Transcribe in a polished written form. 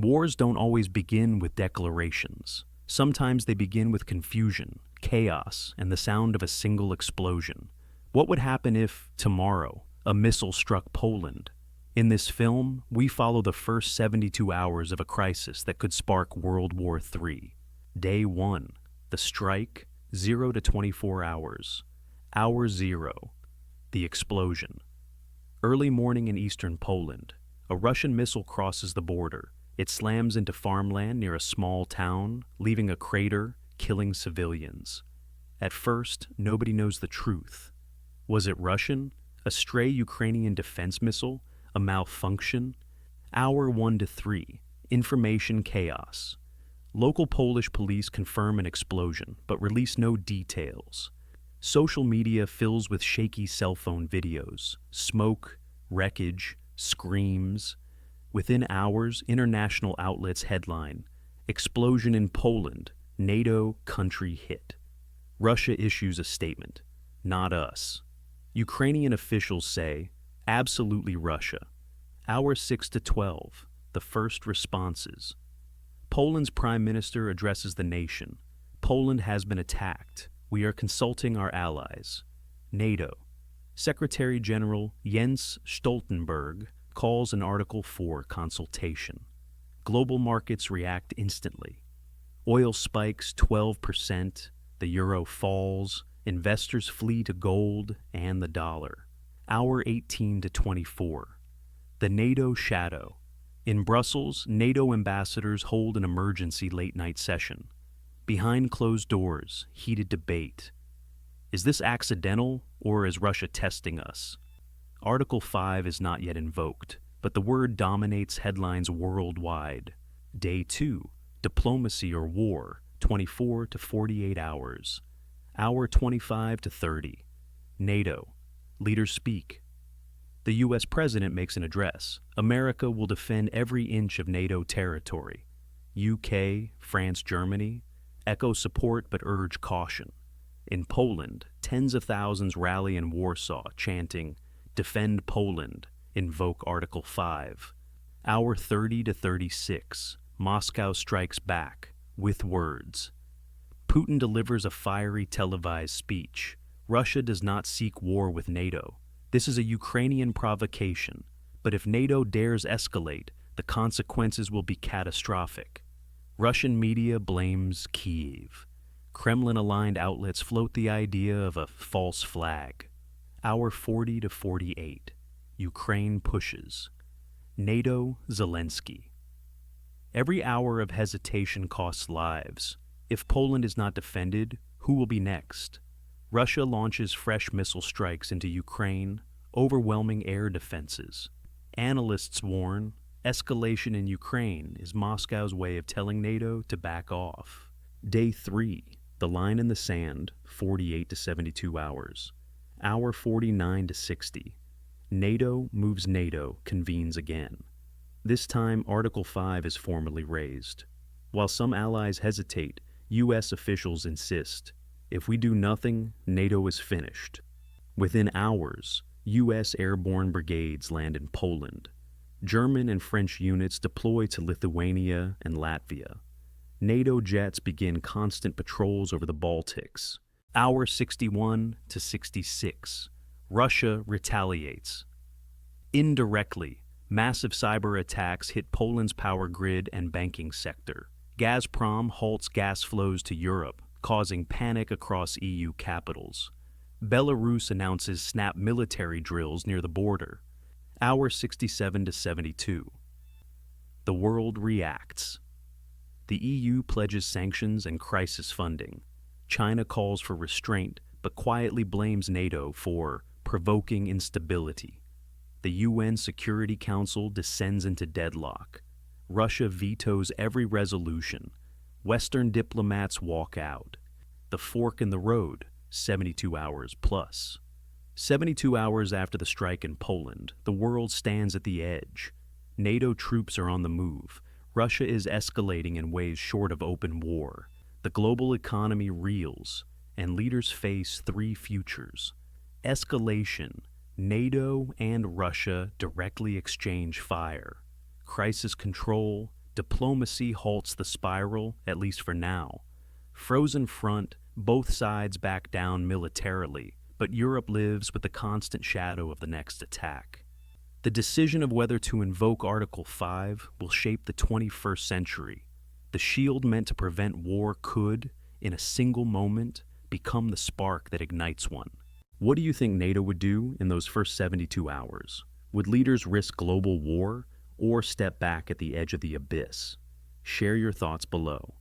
Wars don't always begin with declarations. Sometimes they begin with confusion, chaos, and the sound of a single explosion. What would happen if, tomorrow, a missile struck Poland? In this film, we follow the first 72 hours of a crisis that could spark World War III. Day 1. The strike, 0 to 24 hours. Hour 0. The explosion. Early morning in eastern Poland. A Russian missile crosses the border. It slams into farmland near a small town, leaving a crater, killing civilians. At first, nobody knows the truth. Was it Russian? A stray Ukrainian defense missile? A malfunction? Hour 1 to 3. Information chaos. Local Polish police confirm an explosion, but release no details. Social media fills with shaky cell phone videos, smoke, wreckage, screams. Within hours, international outlets headline, "Explosion in Poland, NATO country hit." Russia issues a statement, "Not us." Ukrainian officials say, "Absolutely Russia." Hour 6 to 12, the first responses. Poland's prime minister addresses the nation. Poland has been attacked. We are consulting our allies. NATO. Secretary General Jens Stoltenberg calls an Article 4 consultation. Global markets react instantly. Oil spikes 12%, the euro falls, investors flee to gold and the dollar. Hour 18 to 24. The NATO shadow. In Brussels, NATO ambassadors hold an emergency late-night session. Behind closed doors, heated debate. Is this accidental, or is Russia testing us? Article 5 is not yet invoked, but the word dominates headlines worldwide. Day 2, diplomacy or war, 24 to 48 hours. Hour 25 to 30. NATO. Leaders speak. The U.S. president makes an address. America will defend every inch of NATO territory. UK, France, Germany echo support but urge caution. In Poland, tens of thousands rally in Warsaw, chanting, "Defend Poland, invoke Article 5." Hour 30 to 36. Moscow strikes back, with words. Putin delivers a fiery televised speech. Russia does not seek war with NATO. This is a Ukrainian provocation, but if NATO dares escalate, the consequences will be catastrophic. Russian media blames Kyiv. Kremlin-aligned outlets float the idea of a false flag. Hour 40 to 48. Ukraine pushes. NATO, Zelensky. Every hour of hesitation costs lives. If Poland is not defended, who will be next? Russia launches fresh missile strikes into Ukraine, overwhelming air defenses. Analysts warn, escalation in Ukraine is Moscow's way of telling NATO to back off. Day 3. The line in the sand, 48 to 72 hours. Hour 49 to 60. NATO moves NATO, convenes again. This time, Article 5 is formally raised. While some allies hesitate, U.S. officials insist, if we do nothing, NATO is finished. Within hours, U.S. airborne brigades land in Poland. German and French units deploy to Lithuania and Latvia. NATO jets begin constant patrols over the Baltics. Hour 61 to 66. Russia retaliates. Indirectly, massive cyber attacks hit Poland's power grid and banking sector. Gazprom halts gas flows to Europe, causing panic across EU capitals. Belarus announces snap military drills near the border. Hour 67 to 72. The world reacts. The EU pledges sanctions and crisis funding. China calls for restraint, but quietly blames NATO for provoking instability. The UN Security Council descends into deadlock. Russia vetoes every resolution. Western diplomats walk out. The fork in the road, 72 hours plus. 72 hours after the strike in Poland, the world stands at the edge. NATO troops are on the move. Russia is escalating in ways short of open war. The global economy reels, and leaders face three futures. Escalation. NATO and Russia directly exchange fire. Crisis control. Diplomacy halts the spiral, at least for now. Frozen front, both sides back down militarily, but Europe lives with the constant shadow of the next attack. The decision of whether to invoke Article 5 will shape the 21st century. The shield meant to prevent war could, in a single moment, become the spark that ignites one. What do you think NATO would do in those first 72 hours? Would leaders risk global war or step back at the edge of the abyss? Share your thoughts below.